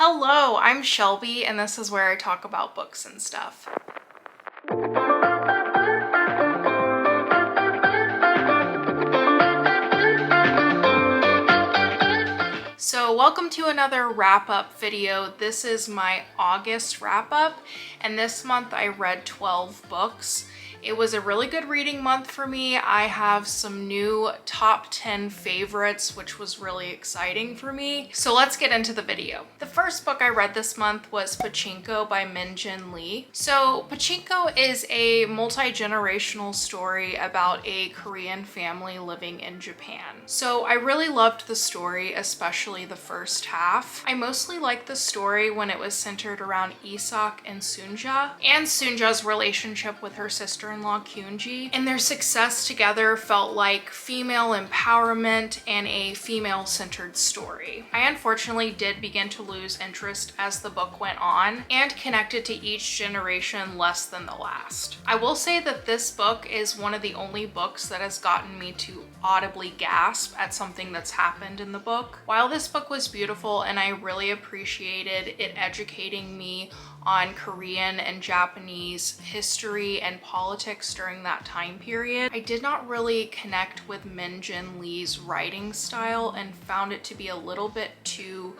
Hello, I'm Shelby, and this is where I talk about books and stuff. So welcome to another wrap-up video. This is my August wrap-up, and this month I read 12 books. It was a really good reading month for me. I have some new top 10 favorites, which was really exciting for me. So let's get into the video. The first book I read this month was Pachinko by Min-Jin Lee. So Pachinko is a multi-generational story about a Korean family living in Japan. So I really loved the story, especially the first half. I mostly liked the story when it was centered around Isak and Sunja, and Sunja's relationship with her sister-in-law Kyunji, and their success together felt like female empowerment and a female-centered story. I unfortunately did begin to lose interest as the book went on and connected to each generation less than the last. I will say that this book is one of the only books that has gotten me to audibly gasp at something that's happened in the book. While this book was beautiful and I really appreciated it educating me on Korean and Japanese history and politics during that time period, I did not really connect with Min-Jin Lee's writing style and found it to be a little bit too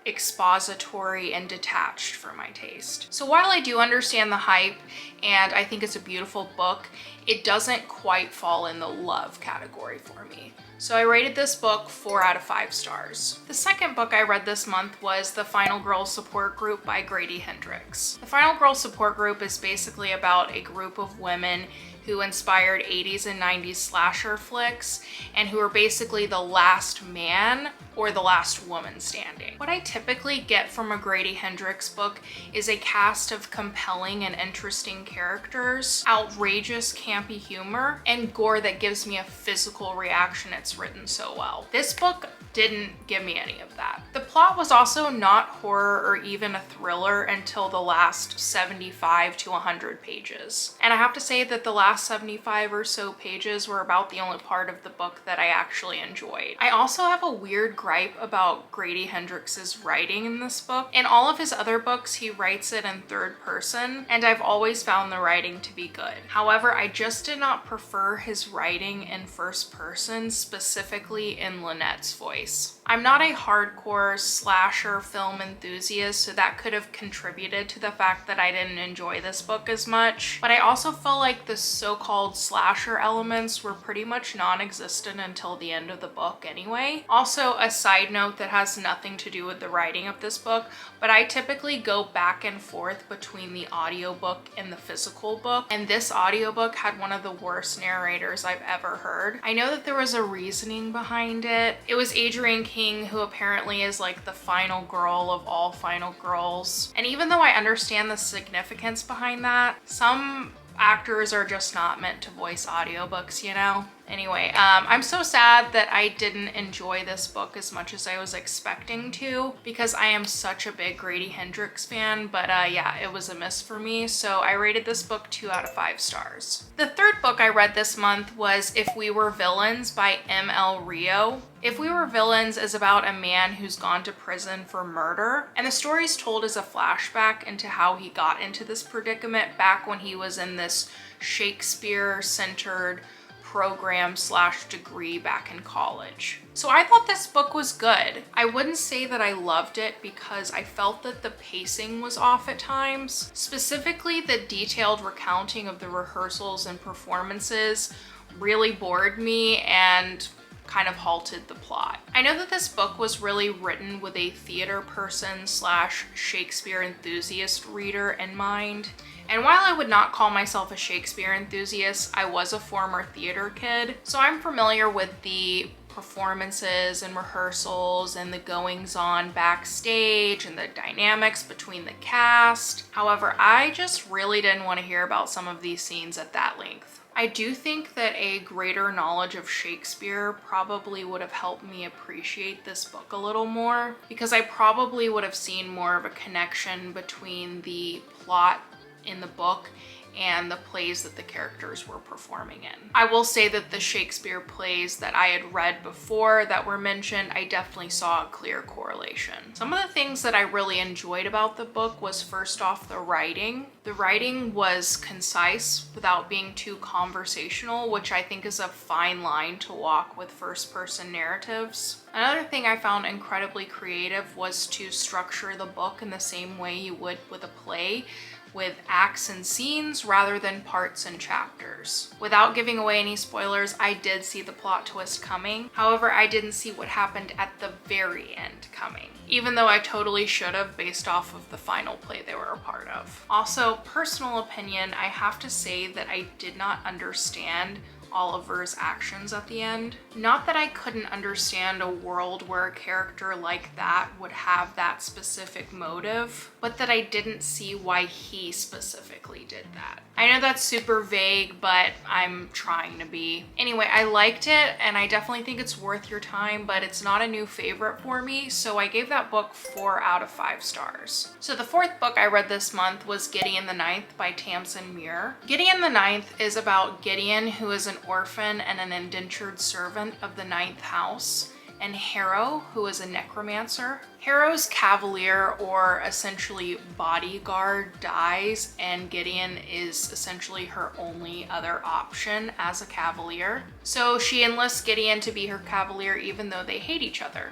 expository and detached for my taste. So while I do understand the hype and I think it's a beautiful book, it doesn't quite fall in the love category for me. So I rated this book 4 out of 5 stars. The second book I read this month was The Final Girl Support Group by Grady Hendrix. The Final Girl Support Group is basically about a group of women who inspired 80s and 90s slasher flicks and who are basically the last man or the last woman standing. What I typically get from a Grady Hendrix book is a cast of compelling and interesting characters, outrageous campy humor, and gore that gives me a physical reaction. It's written so well. This book didn't give me any of that. The plot was also not horror or even a thriller until the last 75 to 100 pages. And I have to say that the last 75 or so pages were about the only part of the book that I actually enjoyed. I also have a weird gripe about Grady Hendrix's writing in this book. In all of his other books, he writes it in third person, and I've always found the writing to be good. However, I just did not prefer his writing in first person, specifically in Lynette's voice. I'm not a hardcore slasher film enthusiast, so that could have contributed to the fact that I didn't enjoy this book as much, but I also felt like the so-called slasher elements were pretty much non-existent until the end of the book anyway. Also, a side note that has nothing to do with the writing of this book, but I typically go back and forth between the audiobook and the physical book, and this audiobook had one of the worst narrators I've ever heard. I know that there was a reasoning behind it. It was Adrienne King, who apparently is like the final girl of all final girls. And even though I understand the significance behind that, some actors are just not meant to voice audiobooks, you know? Anyway, I'm so sad that I didn't enjoy this book as much as I was expecting to, because I am such a big Grady Hendrix fan, but yeah, it was a miss for me, so I rated this book 2 out of 5 stars. The third book I read this month was If We Were Villains by M.L. Rio. If We Were Villains is about a man who's gone to prison for murder, and the story is told as a flashback into how he got into this predicament back when he was in this Shakespeare-centered program / degree back in college. So I thought this book was good. I wouldn't say that I loved it because I felt that the pacing was off at times. Specifically, the detailed recounting of the rehearsals and performances really bored me and kind of halted the plot. I know that this book was really written with a theater person / Shakespeare enthusiast reader in mind. And while I would not call myself a Shakespeare enthusiast, I was a former theater kid, so I'm familiar with the performances and rehearsals and the goings-on backstage and the dynamics between the cast. However, I just really didn't want to hear about some of these scenes at that length. I do think that a greater knowledge of Shakespeare probably would have helped me appreciate this book a little more, because I probably would have seen more of a connection between the plot in the book and the plays that the characters were performing in. I will say that the Shakespeare plays that I had read before that were mentioned, I definitely saw a clear correlation. Some of the things that I really enjoyed about the book was, first off, the writing. The writing was concise without being too conversational, which I think is a fine line to walk with first-person narratives. Another thing I found incredibly creative was to structure the book in the same way you would with a play, with acts and scenes rather than parts and chapters. Without giving away any spoilers, I did see the plot twist coming. However, I didn't see what happened at the very end coming, even though I totally should have based off of the final play they were a part of. Also, personal opinion, I have to say that I did not understand Oliver's actions at the end. Not that I couldn't understand a world where a character like that would have that specific motive, but that I didn't see why he specifically did that. I know that's super vague, but I'm trying to be. Anyway, I liked it and I definitely think it's worth your time, but it's not a new favorite for me, so I gave that book 4 out of 5 stars. So the 4th book I read this month was Gideon the Ninth by Tamsin Muir. Gideon the Ninth is about Gideon, who is an orphan and an indentured servant of the Ninth House, and Harrow, who is a necromancer. Harrow's cavalier, or essentially bodyguard, dies, and Gideon is essentially her only other option as a cavalier. So she enlists Gideon to be her cavalier even though they hate each other.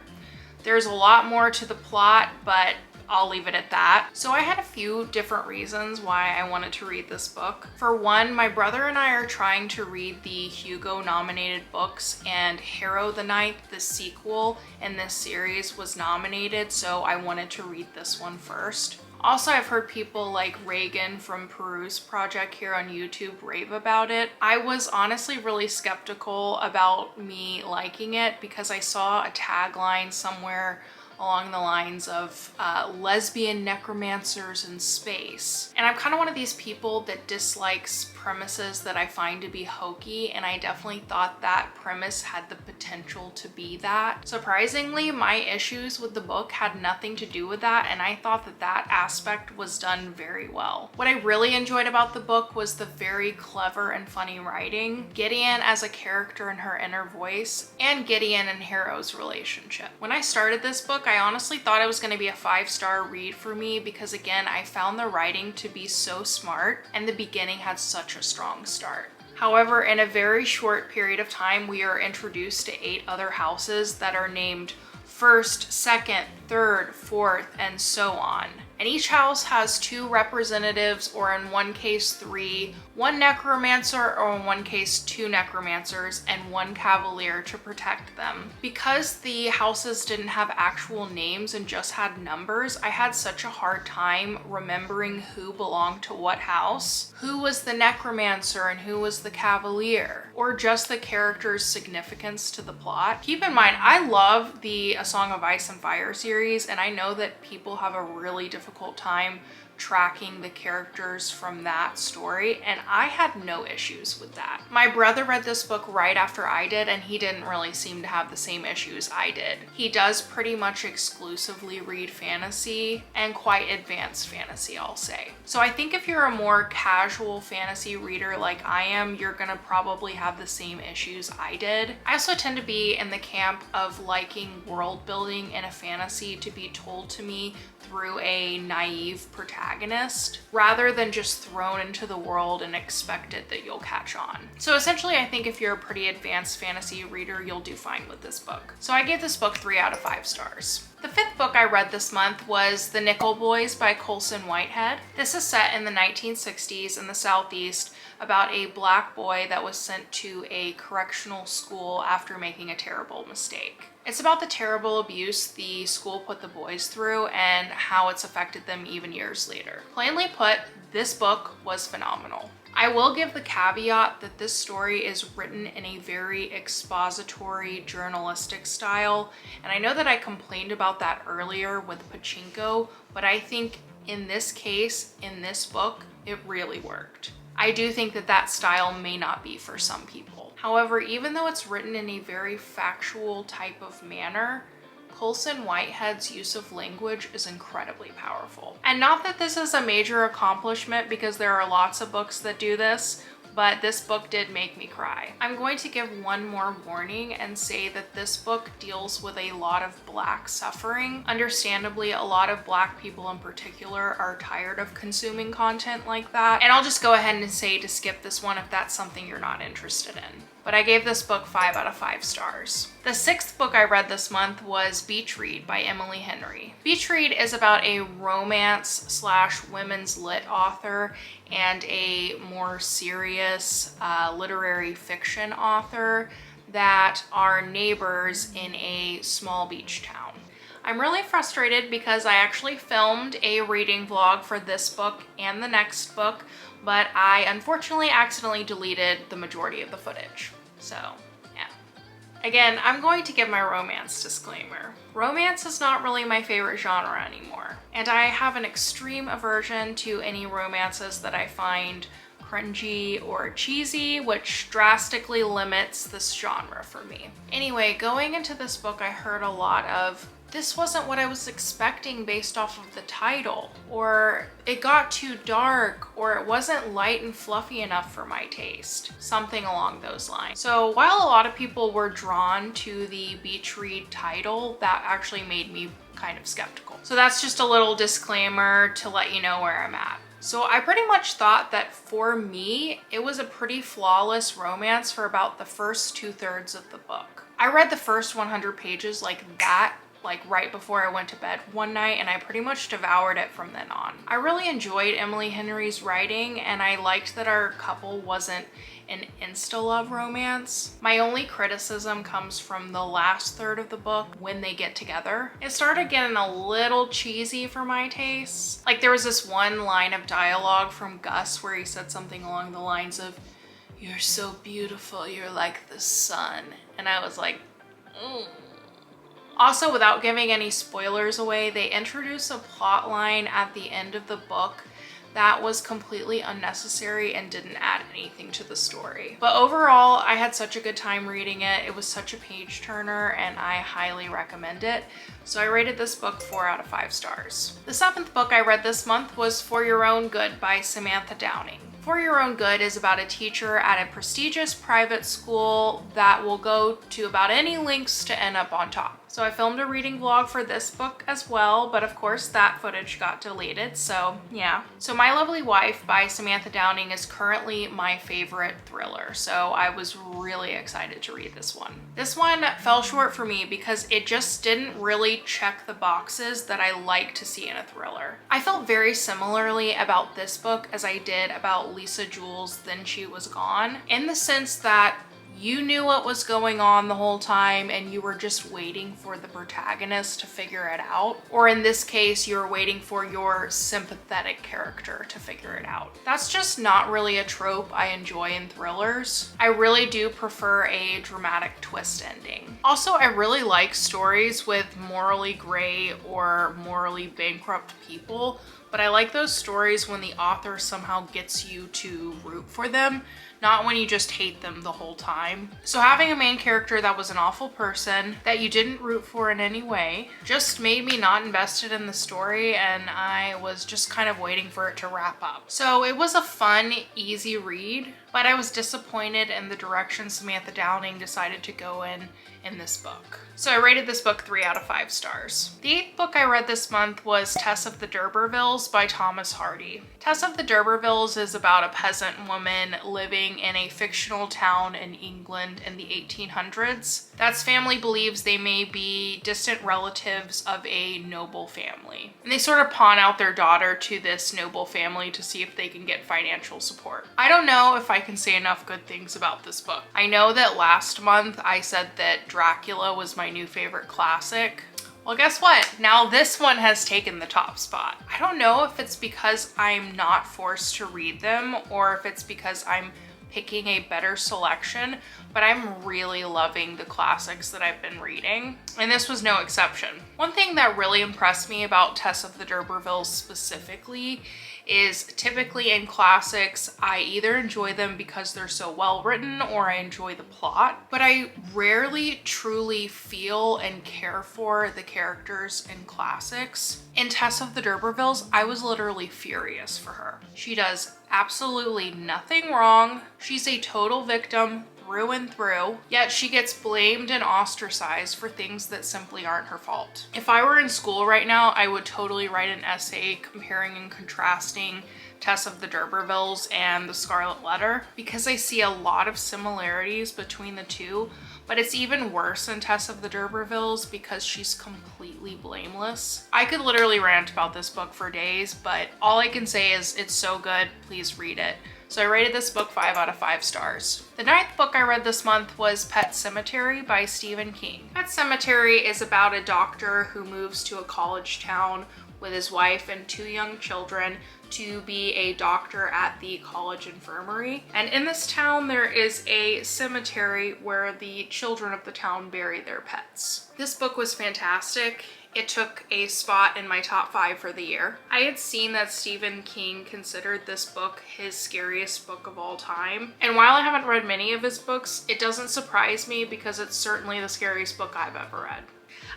There's a lot more to the plot, but I'll leave it at that. So I had a few different reasons why I wanted to read this book. For one, my brother and I are trying to read the Hugo nominated books, and Harrow the Ninth, the sequel in this series, was nominated, so I wanted to read this one first. Also, I've heard people like Reagan from Peruse Project here on YouTube rave about it. I was honestly really skeptical about me liking it because I saw a tagline somewhere along the lines of lesbian necromancers in space. And I'm kind of one of these people that dislikes premises that I find to be hokey, and I definitely thought that premise had the potential to be that. Surprisingly, my issues with the book had nothing to do with that, and I thought that that aspect was done very well. What I really enjoyed about the book was the very clever and funny writing, Gideon as a character and her inner voice, and Gideon and Harrow's relationship. When I started this book, I honestly thought it was going to be a 5-star read for me because, again, I found the writing to be so smart and the beginning had such a strong start. However, in a very short period of time, we are introduced to 8 other houses that are named 1st, 2nd, 3rd, 4th, and so on. And each house has 2 representatives, or in one case 3, 1 necromancer, or in one case 2 necromancers, and 1 cavalier to protect them. Because the houses didn't have actual names and just had numbers, I had such a hard time remembering who belonged to what house, who was the necromancer and who was the cavalier, or just the character's significance to the plot. Keep in mind, I love the A Song of Ice and Fire series, and I know that people have a really difficult time tracking the characters from that story, and I had no issues with that. My brother read this book right after I did, and he didn't really seem to have the same issues I did. He does pretty much exclusively read fantasy, and quite advanced fantasy, I'll say. So I think if you're a more casual fantasy reader like I am, you're gonna probably have the same issues I did. I also tend to be in the camp of liking world building in a fantasy to be told to me through a naive protagonist, rather than just thrown into the world and expected that you'll catch on. So essentially, I think if you're a pretty advanced fantasy reader, you'll do fine with this book. So I gave this book 3 out of 5 stars. The 5th book I read this month was The Nickel Boys by Colson Whitehead. This is set in the 1960s in the Southeast about a black boy that was sent to a correctional school after making a terrible mistake. It's about the terrible abuse the school put the boys through and how it's affected them even years later. Plainly put, this book was phenomenal. I will give the caveat that this story is written in a very expository, journalistic style, and I know that I complained about that earlier with Pachinko, but I think in this case, in this book, it really worked. I do think that that style may not be for some people. However, even though it's written in a very factual type of manner, Colson Whitehead's use of language is incredibly powerful. And not that this is a major accomplishment, because there are lots of books that do this, but this book did make me cry. I'm going to give one more warning and say that this book deals with a lot of Black suffering. Understandably, a lot of Black people in particular are tired of consuming content like that. And I'll just go ahead and say to skip this one if that's something you're not interested in. But I gave this book 5 out of 5 stars. The 6th book I read this month was Beach Read by Emily Henry. Beach Read is about a romance / women's lit author and a more serious literary fiction author that are neighbors in a small beach town. I'm really frustrated because I actually filmed a reading vlog for this book and the next book, but I unfortunately accidentally deleted the majority of the footage. So, yeah. Again, I'm going to give my romance disclaimer. Romance is not really my favorite genre anymore, and I have an extreme aversion to any romances that I find cringy or cheesy, which drastically limits this genre for me. Anyway, going into this book, I heard a lot of, this wasn't what I was expecting based off of the title, or it got too dark, or it wasn't light and fluffy enough for my taste. Something along those lines. So while a lot of people were drawn to the Beach Read title, that actually made me kind of skeptical. So that's just a little disclaimer to let you know where I'm at. So I pretty much thought that for me, it was a pretty flawless romance for about the first 2/3 of the book. I read the first 100 pages like that, like right before I went to bed one night, and I pretty much devoured it from then on. I really enjoyed Emily Henry's writing, and I liked that our couple wasn't an insta-love romance. My only criticism comes from the last third of the book when they get together. It started getting a little cheesy for my taste. Like, there was this one line of dialogue from Gus where he said something along the lines of, "You're so beautiful, you're like the sun." And I was like, Also, without giving any spoilers away, they introduce a plot line at the end of the book that was completely unnecessary and didn't add anything to the story. But overall, I had such a good time reading it. It was such a page turner, and I highly recommend it. So I rated this book 4 out of 5 stars. The 7th book I read this month was For Your Own Good by Samantha Downing. For Your Own Good is about a teacher at a prestigious private school that will go to about any lengths to end up on top. So I filmed a reading vlog for this book as well, but of course that footage got deleted, so yeah. So My Lovely Wife by Samantha Downing is currently my favorite thriller, so I was really excited to read this one. This one fell short for me because it just didn't really check the boxes that I like to see in a thriller. I felt very similarly about this book as I did about Lisa Jewell's Then She Was Gone, in the sense that you knew what was going on the whole time and you were just waiting for the protagonist to figure it out. Or in this case, you're waiting for your sympathetic character to figure it out. That's just not really a trope I enjoy in thrillers. I really do prefer a dramatic twist ending. Also, I really like stories with morally gray or morally bankrupt people, but I like those stories when the author somehow gets you to root for them, not when you just hate them the whole time. So having a main character that was an awful person that you didn't root for in any way just made me not invested in the story, and I was just kind of waiting for it to wrap up. So it was a fun, easy read, but I was disappointed in the direction Samantha Downing decided to go in this book. So I rated this book 3 out of 5 stars. The 8th book I read this month was Tess of the D'Urbervilles by Thomas Hardy. Tess of the D'Urbervilles is about a peasant woman living in a fictional town in England in the 1800s. That's family believes they may be distant relatives of a noble family. And they sort of pawn out their daughter to this noble family to see if they can get financial support. I don't know if I can say enough good things about this book. I know that last month I said that Dracula was my new favorite classic. Well, guess what? Now this one has taken the top spot. I don't know if it's because I'm not forced to read them or if it's because I'm picking a better selection, but I'm really loving the classics that I've been reading, and this was no exception. One thing that really impressed me about Tess of the d'Urbervilles specifically is typically in classics, I either enjoy them because they're so well written or I enjoy the plot, but I rarely truly feel and care for the characters in classics. In Tess of the d'Urbervilles, I was literally furious for her. She does absolutely nothing wrong. She's a total victim through and through, yet she gets blamed and ostracized for things that simply aren't her fault. If I were in school right now, I would totally write an essay comparing and contrasting Tess of the d'Urbervilles and The Scarlet Letter, because I see a lot of similarities between the two, but it's even worse in Tess of the d'Urbervilles because she's completely blameless. I could literally rant about this book for days, but all I can say is it's so good, please read it. So I rated this book 5 out of 5 stars. The 9th book I read this month was Pet Sematary by Stephen King. Pet Sematary is about a doctor who moves to a college town with his wife and 2 young children to be a doctor at the college infirmary. And in this town, there is a cemetery where the children of the town bury their pets. This book was fantastic. It took a spot in my top 5 for the year. I had seen that Stephen King considered this book his scariest book of all time. And while I haven't read many of his books, it doesn't surprise me because it's certainly the scariest book I've ever read.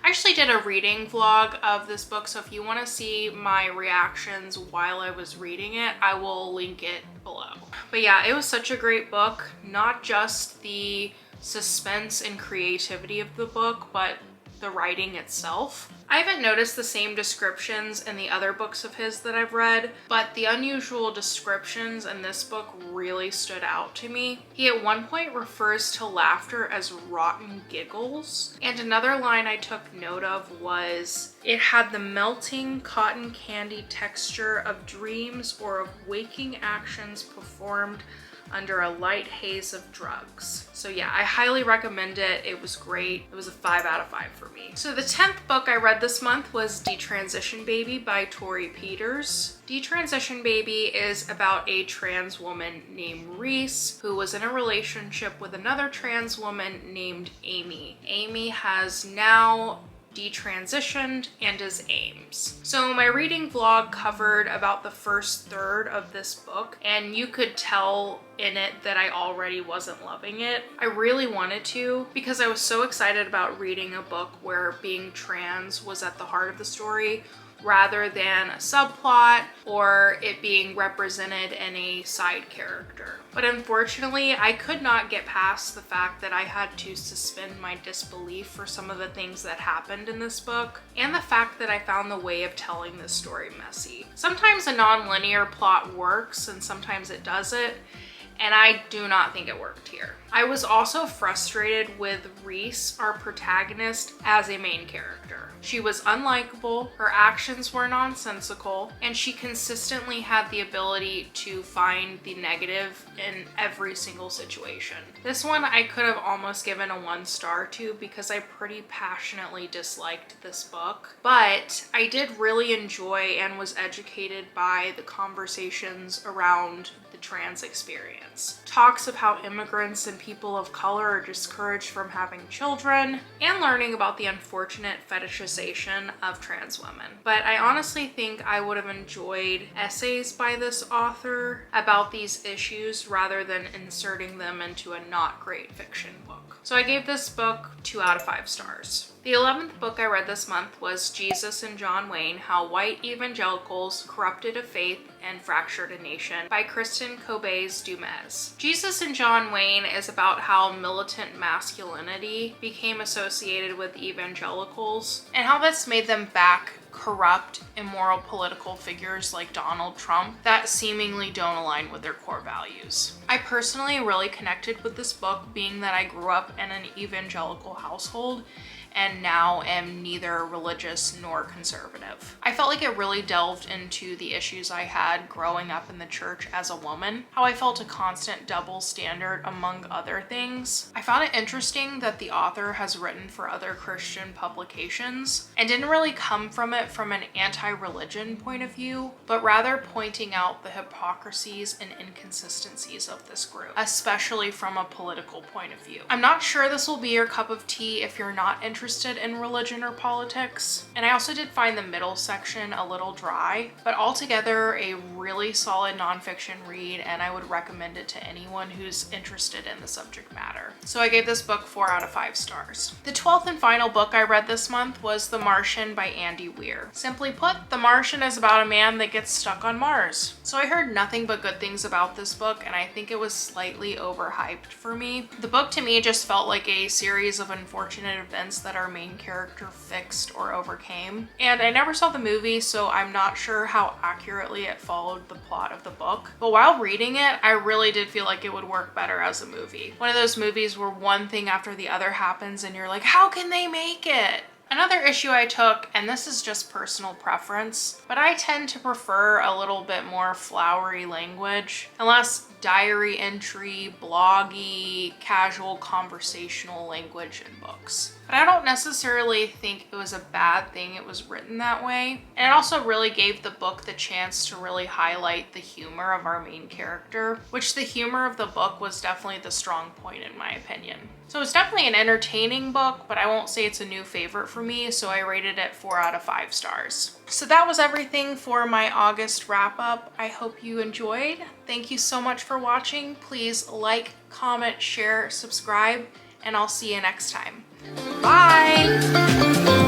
I actually did a reading vlog of this book, so if you want to see my reactions while I was reading it, I will link it below. But yeah, it was such a great book. Not just the suspense and creativity of the book, but the writing itself. I haven't noticed the same descriptions in the other books of his that I've read, but the unusual descriptions in this book really stood out to me. He at one point refers to laughter as rotten giggles, and another line I took note of was, it had the melting cotton candy texture of dreams or of waking actions performed under a light haze of drugs. So yeah, I highly recommend it. It was great. It was a 5 out of 5 for me. So the 10th book I read this month was _Dsransition Baby by Torrey Peters. _Dsransition Baby is about a trans woman named Reese who was in a relationship with another trans woman named Amy. Amy has now detransitioned and is Ames. So my reading vlog covered about the first third of this book, and you could tell in it that I already wasn't loving it. I really wanted to, because I was so excited about reading a book where being trans was at the heart of the story rather than a subplot or it being represented in a side character. But unfortunately, I could not get past the fact that I had to suspend my disbelief for some of the things that happened in this book, and the fact that I found the way of telling this story messy. Sometimes a non-linear plot works and sometimes it doesn't, and I do not think it worked here. I was also frustrated with Reese, our protagonist, as a main character. She was unlikable, her actions were nonsensical, and she consistently had the ability to find the negative in every single situation. This one I could have almost given a 1 star to because I pretty passionately disliked this book, but I did really enjoy and was educated by the conversations around the trans experience. Talks of how immigrants and people of color are discouraged from having children, and learning about the unfortunate fetishization of trans women. But I honestly think I would have enjoyed essays by this author about these issues rather than inserting them into a not great fiction book. So I gave this book 2 out of 5 stars. The 11th book I read this month was Jesus and John Wayne: How White Evangelicals Corrupted a Faith and Fractured a Nation by Kristen Cobays-Dumez. Jesus and John Wayne is about how militant masculinity became associated with evangelicals and how that's made them back corrupt, immoral political figures like Donald Trump that seemingly don't align with their core values. I personally really connected with this book, being that I grew up in an evangelical household, and now am neither religious nor conservative. I felt like it really delved into the issues I had growing up in the church as a woman, how I felt a constant double standard among other things. I found it interesting that the author has written for other Christian publications and didn't really come from it from an anti-religion point of view, but rather pointing out the hypocrisies and inconsistencies of this group, especially from a political point of view. I'm not sure this will be your cup of tea if you're not interested in religion or politics. And I also did find the middle section a little dry, but altogether a really solid nonfiction read, and I would recommend it to anyone who's interested in the subject matter. So I gave this book 4 out of 5 stars. The 12th and final book I read this month was The Martian by Andy Weir. Simply put, The Martian is about a man that gets stuck on Mars. So I heard nothing but good things about this book, and I think it was slightly overhyped for me. The book to me just felt like a series of unfortunate events that our main character fixed or overcame. And I never saw the movie, so I'm not sure how accurately it followed the plot of the book. But while reading it, I really did feel like it would work better as a movie. One of those movies where one thing after the other happens and you're like, how can they make it? Another issue I took, and this is just personal preference, but I tend to prefer a little bit more flowery language and less diary entry, bloggy, casual conversational language in books. But I don't necessarily think it was a bad thing it was written that way. And it also really gave the book the chance to really highlight the humor of our main character, which the humor of the book was definitely the strong point in my opinion. So it's definitely an entertaining book, but I won't say it's a new favorite for me, so I rated it 4 out of 5 stars. So that was everything for my August wrap up. I hope you enjoyed. Thank you so much for watching. Please like, comment, share, subscribe, and I'll see you next time. Bye!